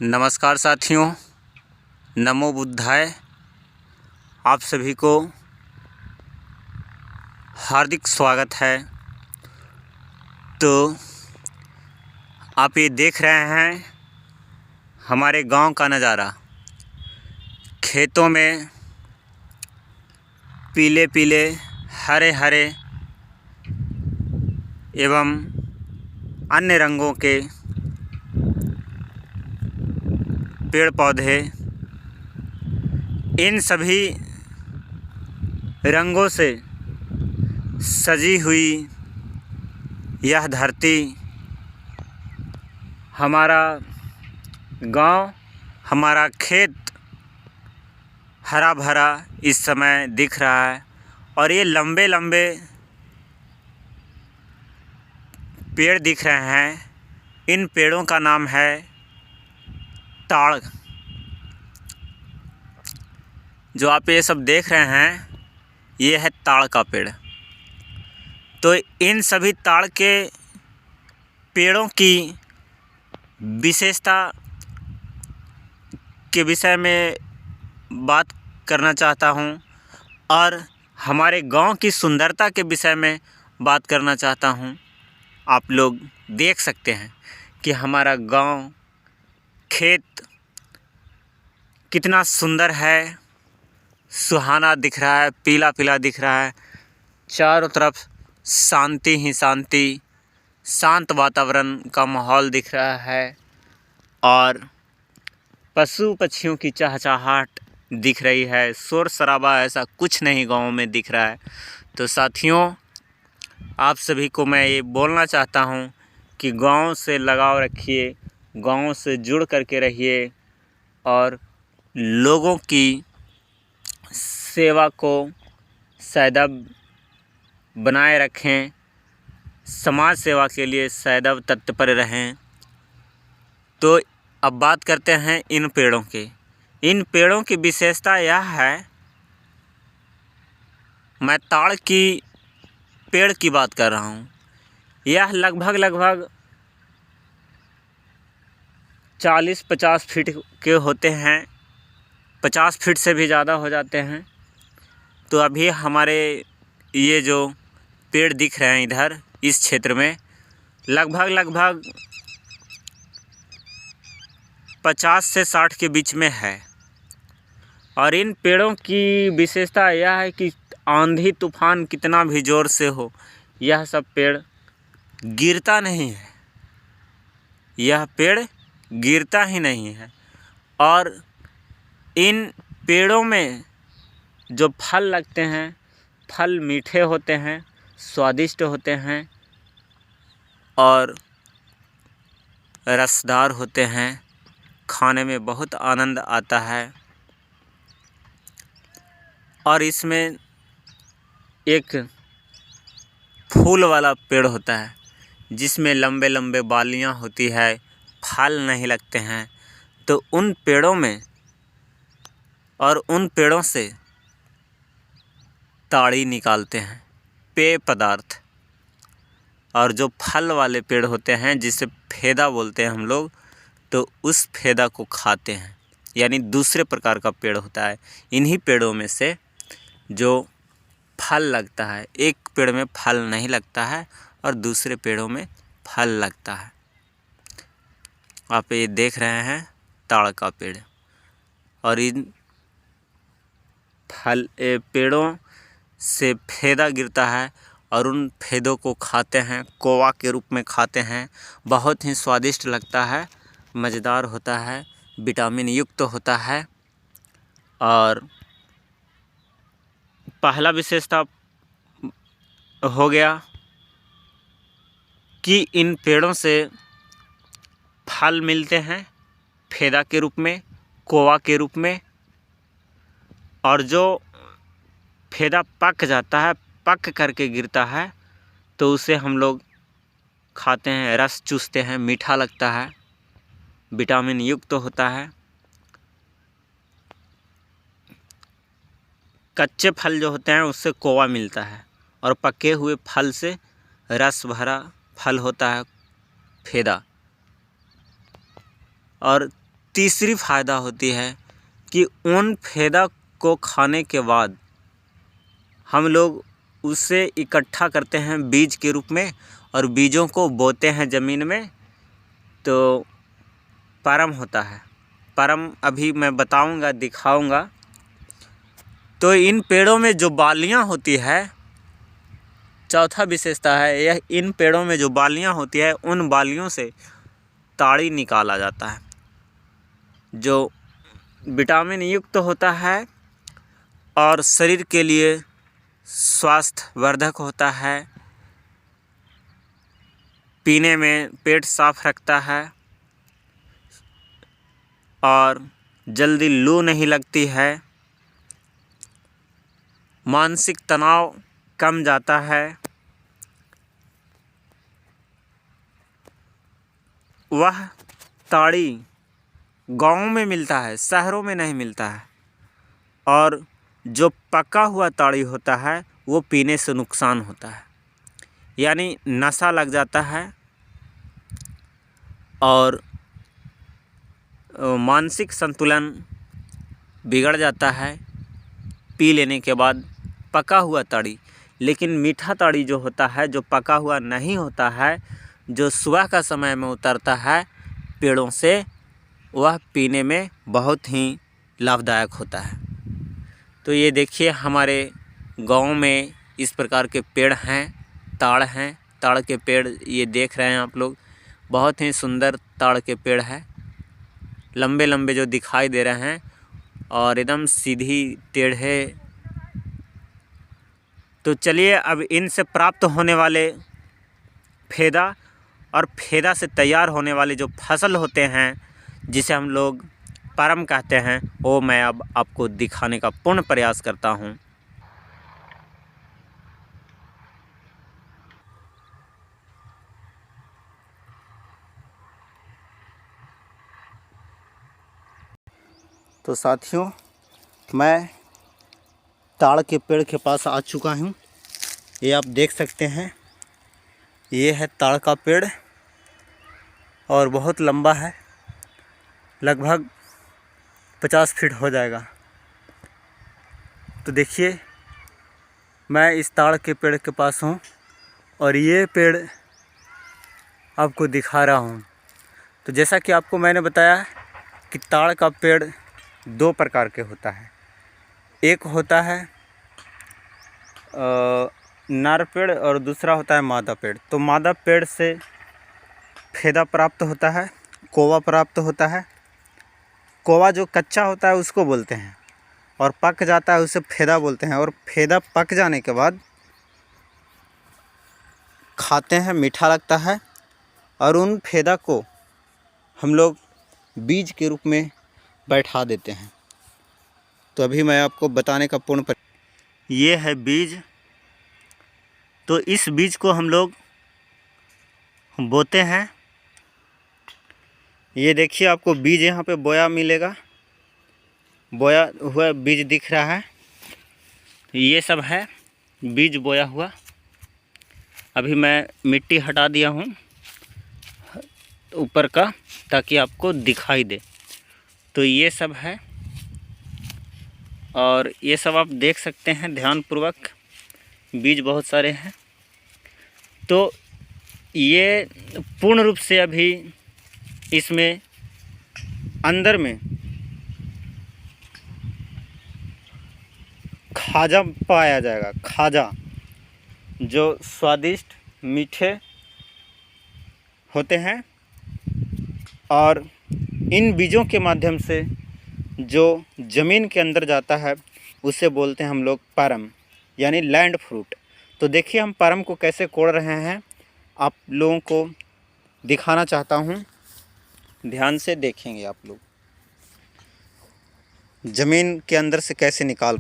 नमस्कार साथियों, नमो बुद्धाय। आप सभी को हार्दिक स्वागत है। तो आप ये देख रहे हैं हमारे गांव का नज़ारा। खेतों में पीले पीले हरे हरे एवं अन्य रंगों के पेड़ पौधे, इन सभी रंगों से सजी हुई यह धरती, हमारा गांव, हमारा खेत हरा भरा इस समय दिख रहा है। और ये लंबे लंबे पेड़ दिख रहे हैं। इन पेड़ों का नाम है ताड़। जो आप ये सब देख रहे हैं, ये है ताड़ का पेड़। तो इन सभी ताड़ के पेड़ों की विशेषता के विषय में बात करना चाहता हूँ और हमारे गांव की सुंदरता के विषय में बात करना चाहता हूँ। आप लोग देख सकते हैं कि हमारा गांव, खेत कितना सुंदर है, सुहाना दिख रहा है, पीला पीला दिख रहा है। चारों तरफ शांति ही शांति, शांत वातावरण का माहौल दिख रहा है और पशु पक्षियों की चहचहाहट दिख रही है। शोर शराबा ऐसा कुछ नहीं गांव में दिख रहा है। तो साथियों, आप सभी को मैं ये बोलना चाहता हूँ कि गांव से लगाव रखिए, गांव से जुड़ करके रहिए और लोगों की सेवा को सदैव बनाए रखें, समाज सेवा के लिए सदैव तत्पर रहें। तो अब बात करते हैं इन पेड़ों की। इन पेड़ों की विशेषता यह है, मैं ताड़ की पेड़ की बात कर रहा हूँ। यह लगभग 40-50 फीट के होते हैं, 50 फीट से भी ज़्यादा हो जाते हैं। तो अभी हमारे ये जो पेड़ दिख रहे हैं इधर इस क्षेत्र में लगभग 50 से 60 के बीच में है। और इन पेड़ों की विशेषता यह है कि आंधी तूफान कितना भी ज़ोर से हो, यह सब पेड़ गिरता नहीं है। यह पेड़ गिरता ही नहीं है। और इन पेड़ों में जो फल लगते हैं, फल मीठे होते हैं, स्वादिष्ट होते हैं और रसदार होते हैं। खाने में बहुत आनंद आता है। और इसमें एक फूल वाला पेड़ होता है जिसमें लंबे लंबे बालियां होती है, फल नहीं लगते हैं। तो उन पेड़ों में और उन पेड़ों से ताड़ी निकालते हैं, पेय पदार्थ। और जो फल वाले पेड़ होते हैं जिसे फेदा बोलते हैं हम लोग, तो उस फेदा को खाते हैं। यानी दूसरे प्रकार का पेड़ होता है। इन्हीं पेड़ों में से जो फल लगता है, एक पेड़ में फल नहीं लगता है और दूसरे पेड़ों में फल लगता है। आप ये देख रहे हैं ताड़ का पेड़। और इन पेड़ों से फेदा गिरता है और उन फेदों को खाते हैं, कोवा के रूप में खाते हैं। बहुत ही स्वादिष्ट लगता है, मज़ेदार होता है, विटामिन युक्त होता है। और पहला विशेषता हो गया कि इन पेड़ों से फल मिलते हैं फेदा के रूप में, कोवा के रूप में। और जो फेदा पक जाता है, पक करके गिरता है, तो उसे हम लोग खाते हैं, रस चूसते हैं, मीठा लगता है, विटामिन युक्त होता है। कच्चे फल जो होते हैं उससे कोवा मिलता है और पके हुए फल से रस भरा फल होता है, फेदा। और तीसरी फ़ायदा होती है कि उन फेदा को खाने के बाद हम लोग उसे इकट्ठा करते हैं बीज के रूप में और बीजों को बोते हैं ज़मीन में, तो परम होता है। परम अभी मैं बताऊंगा, दिखाऊंगा। तो इन पेड़ों में जो बालियां होती है, चौथा विशेषता है यह, इन पेड़ों में जो बालियां होती है उन बालियों से ताड़ी निकाला जाता है, जो विटामिन युक्त होता है और शरीर के लिए स्वास्थ्यवर्धक होता है। पीने में पेट साफ रखता है और जल्दी लू नहीं लगती है। मानसिक तनाव कम जाता है। वह ताड़ी गाँव में मिलता है, शहरों में नहीं मिलता है। और जो पका हुआ ताड़ी होता है वो पीने से नुकसान होता है, यानी नशा लग जाता है और मानसिक संतुलन बिगड़ जाता है पी लेने के बाद पका हुआ ताड़ी। लेकिन मीठा ताड़ी जो होता है, जो पका हुआ नहीं होता है, जो सुबह का समय में उतरता है पेड़ों से, वह पीने में बहुत ही लाभदायक होता है। तो ये देखिए हमारे गांव में इस प्रकार के पेड़ हैं, ताड़ हैं। ताड़ के पेड़ ये देख रहे हैं आप लोग, बहुत ही सुंदर ताड़ के पेड़ हैं, लंबे लंबे जो दिखाई दे रहे हैं और एकदम सीधी टेढ़े। तो चलिए अब इनसे प्राप्त होने वाले फेदा और फेदा से तैयार होने वाले जो फसल होते हैं, जिसे हम लोग परम कहते हैं, वो मैं अब आपको दिखाने का पूर्ण प्रयास करता हूँ। तो साथियों, मैं ताड़ के पेड़ के पास आ चुका हूँ। ये आप देख सकते हैं, ये है ताड़ का पेड़ और बहुत लंबा है, लगभग 50 फीट हो जाएगा। तो देखिए मैं इस ताड़ के पेड़ के पास हूँ और ये पेड़ आपको दिखा रहा हूँ। तो जैसा कि आपको मैंने बताया कि ताड़ का पेड़ दो प्रकार के होता है। एक होता है नर पेड़ और दूसरा होता है मादा पेड़। तो मादा पेड़ से फेदा प्राप्त होता है, कोवा प्राप्त होता है। कोवा जो कच्चा होता है उसको बोलते हैं और पक जाता है उसे फेदा बोलते हैं। और फेदा पक जाने के बाद खाते हैं, मीठा लगता है। और उन फेदा को हम लोग बीज के रूप में बैठा देते हैं। तो अभी मैं आपको बताने का ये है बीज। तो इस बीज को हम लोग बोते हैं। ये देखिए आपको बीज यहाँ पे बोया मिलेगा, बोया हुआ बीज दिख रहा है। ये सब है बीज बोया हुआ। अभी मैं मिट्टी हटा दिया हूँ ऊपर का, ताकि आपको दिखाई दे। तो ये सब है और ये सब आप देख सकते हैं ध्यानपूर्वक, बीज बहुत सारे हैं। तो ये पूर्ण रूप से अभी इसमें अंदर में खाजा पाया जाएगा। खाजा जो स्वादिष्ट मीठे होते हैं और इन बीजों के माध्यम से जो ज़मीन के अंदर जाता है उसे बोलते हैं हम लोग परम, यानी लैंड फ्रूट। तो देखिए हम परम को कैसे कोड़ रहे हैं, आप लोगों को दिखाना चाहता हूँ। ध्यान से देखेंगे आप लोग, ज़मीन के अंदर से कैसे निकाल।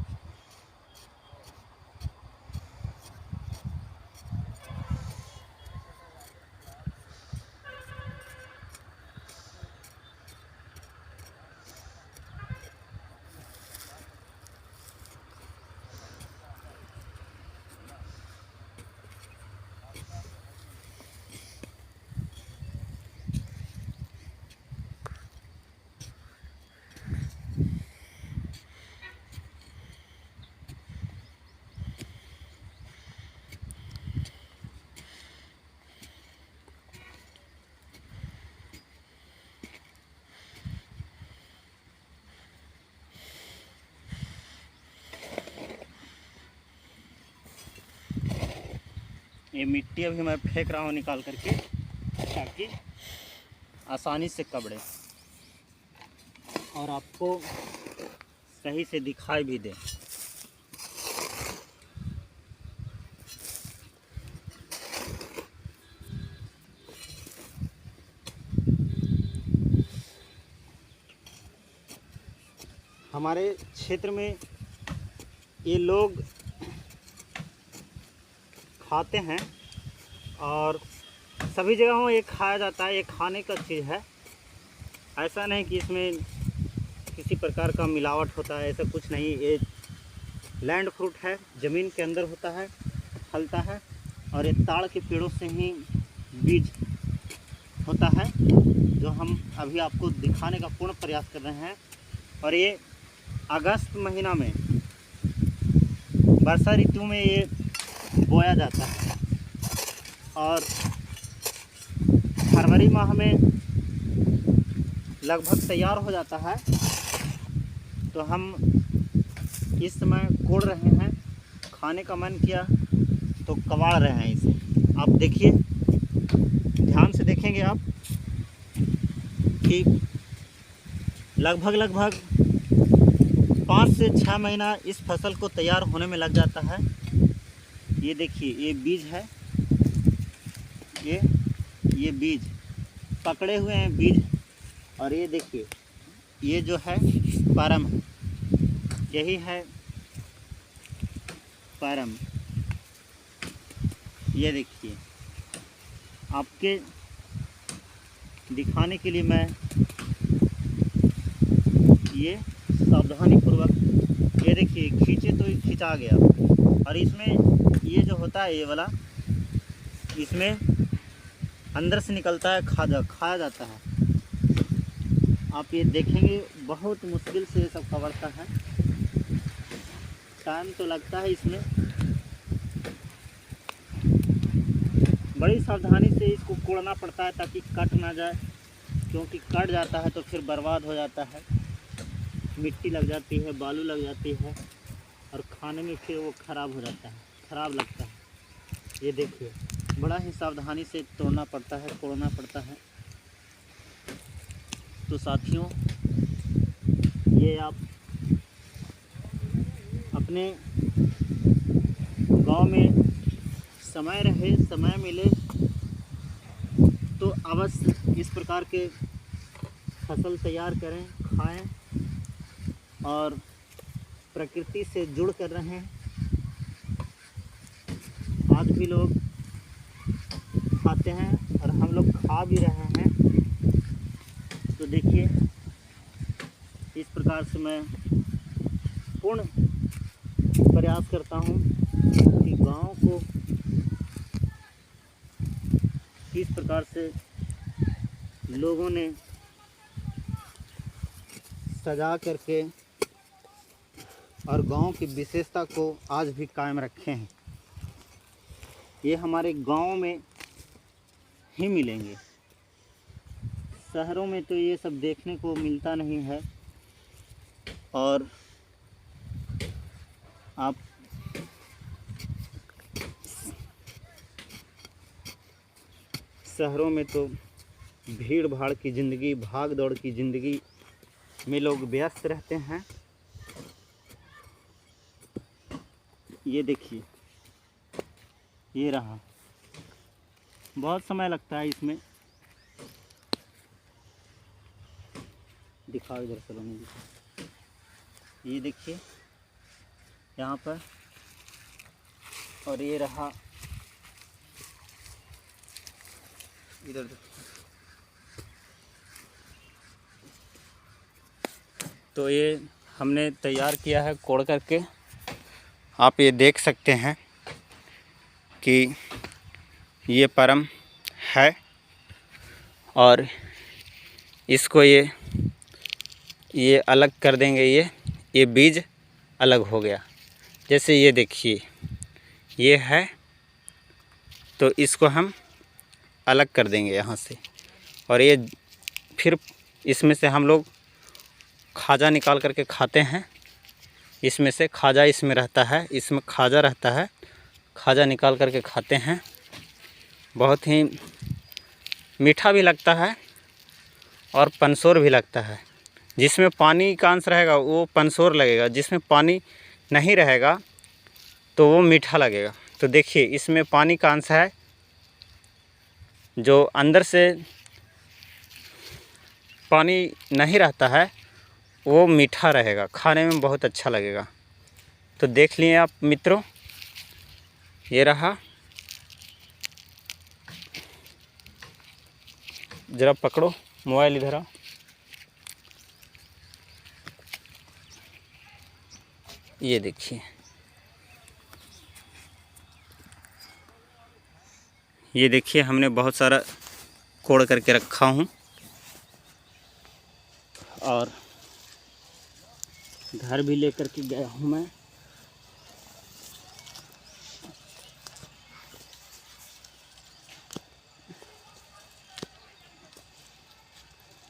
ये मिट्टी अभी मैं फेंक रहा हूँ निकाल करके, ताकि आसानी से कपड़े और आपको सही से दिखाई भी दे। हमारे क्षेत्र में ये लोग खाते हैं और सभी जगहों ये खाया जाता है। ये खाने का चीज़ है, ऐसा नहीं कि इसमें किसी प्रकार का मिलावट होता है, ऐसा कुछ नहीं। ये लैंड फ्रूट है, ज़मीन के अंदर होता है, फलता है और ये ताड़ के पेड़ों से ही बीज होता है, जो हम अभी आपको दिखाने का पूर्ण प्रयास कर रहे हैं। और ये अगस्त महीना में, वर्षा ऋतु में ये बोया जाता है और फरवरी माह में लगभग तैयार हो जाता है। तो हम इस समय कोड़ रहे हैं, खाने का मन किया तो कबाड़ रहे हैं इसे। आप देखिए, ध्यान से देखेंगे आप कि लगभग 5 से 6 महीना इस फसल को तैयार होने में लग जाता है। ये देखिए, ये बीज है, ये बीज पकड़े हुए हैं बीज। और ये देखिए, ये जो है परम, यही है परम। ये देखिए, आपके दिखाने के लिए मैं ये सावधानी पूर्वक, ये देखिए, खींचे तो खिंचा गया। और इसमें ये जो होता है, ये वाला, इसमें अंदर से निकलता है, खाया जाता है। आप ये देखेंगे, बहुत मुश्किल से ये सब कवड़ता है, टाइम तो लगता है इसमें। बड़ी सावधानी से इसको कोड़ना पड़ता है ताकि कट ना जाए, क्योंकि कट जाता है तो फिर बर्बाद हो जाता है, मिट्टी लग जाती है, बालू लग जाती है और खाने में फिर वो ख़राब हो जाता है, ख़राब लगता है। ये देखिए, बड़ा ही सावधानी से तोड़ना पड़ता है, कोड़ना पड़ता है। तो साथियों, ये आप अपने गांव में समय रहे, समय मिले तो अवश्य इस प्रकार के फसल तैयार करें, खाएं। और प्रकृति से जुड़ कर रहे हैं। आज भी लोग खाते हैं और हम लोग खा भी रहे हैं। तो देखिए, इस प्रकार से मैं पूर्ण प्रयास करता हूँ कि गांव को किस प्रकार से लोगों ने सजा करके और गांव की विशेषता को आज भी कायम रखे हैं। ये हमारे गांव में ही मिलेंगे, शहरों में तो ये सब देखने को मिलता नहीं है। और आप शहरों में तो भीड़ भाड़ की ज़िंदगी, भाग दौड़ की ज़िंदगी में लोग व्यस्त रहते हैं। ये देखिए, ये रहा, बहुत समय लगता है इसमें। दिखाओ इधर, चलो नहीं दिखाओ। ये देखिए यहाँ पर, और ये रहा इधर। तो ये हमने तैयार किया है कोड़ करके। आप ये देख सकते हैं कि ये परम है और इसको ये अलग कर देंगे। ये बीज अलग हो गया। जैसे ये देखिए, ये है, तो इसको हम अलग कर देंगे यहाँ से। और ये फिर इसमें से हम लोग खाजा निकाल करके खाते हैं। इसमें से खाजा इसमें रहता है, इसमें खाजा रहता है, खाजा निकाल करके खाते हैं। बहुत ही मीठा भी लगता है और पनसोर भी लगता है। जिसमें पानी का अंश रहेगा वो पनसोर लगेगा, जिसमें पानी नहीं रहेगा तो वो मीठा लगेगा। तो देखिए इसमें पानी का अंश है, जो अंदर से पानी नहीं रहता है वो मीठा रहेगा, खाने में बहुत अच्छा लगेगा। तो देख लिए आप मित्रों, ये रहा। ज़रा पकड़ो मोबाइल, इधर आओ। ये देखिए, ये देखिए हमने बहुत सारा कोड़ करके रखा हूँ और घर भी लेकर के गया हूँ मैं।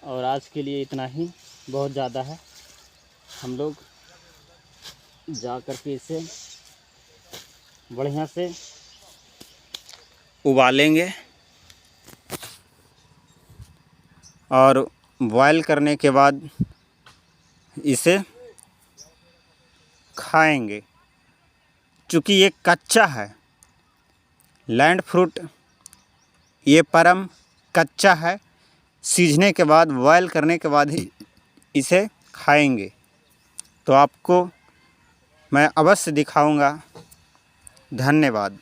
और आज के लिए इतना ही बहुत ज़्यादा है। हम लोग जा कर के इसे बढ़िया से उबालेंगे और बॉयल करने के बाद इसे खाएंगे। चूँकि ये कच्चा है, लैंड फ्रूट ये परम कच्चा है, सीझने के बाद बॉयल करने के बाद ही इसे खाएंगे। तो आपको मैं अवश्य दिखाऊंगा। धन्यवाद।